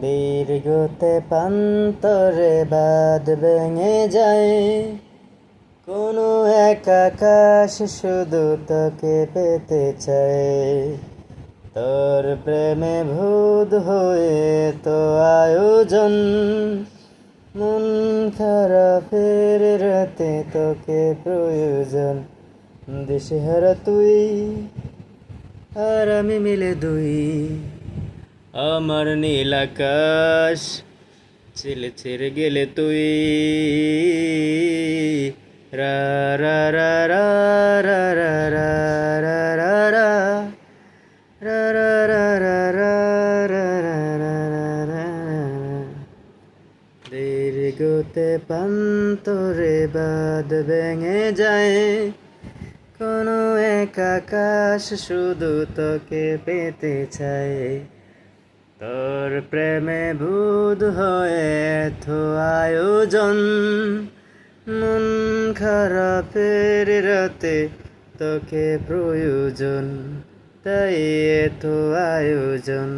দীর্ঘতে প্রান্তরে বাদ ভেঙে যায়, কোনো এক আকাশ শুধু তোকে পেতে চায়। তোর প্রেমে ভূত হয়ে তো আয়োজন, মন খারাপের রাতে তোকে প্রয়োজন। দিশেহারা তুই আর আমি মিলে দুই, আমার নীল আকাশ ছেলে ছেড়ে গেলে তুই। রা রা রা রা রা রা রা রা রা রা রা রা রা রা রা রা রা রা। দীর্ঘতে প্রান্তরে বাদ ভেঙে যায়, কোনো এক আকাশ শুধু তোকে পেতে চায়। তোর প্রেমে বুধ হয়ে তো আয়োজন, মন খারাপের রাতে তোকে প্রয়োজন, তাই এত আয়োজন।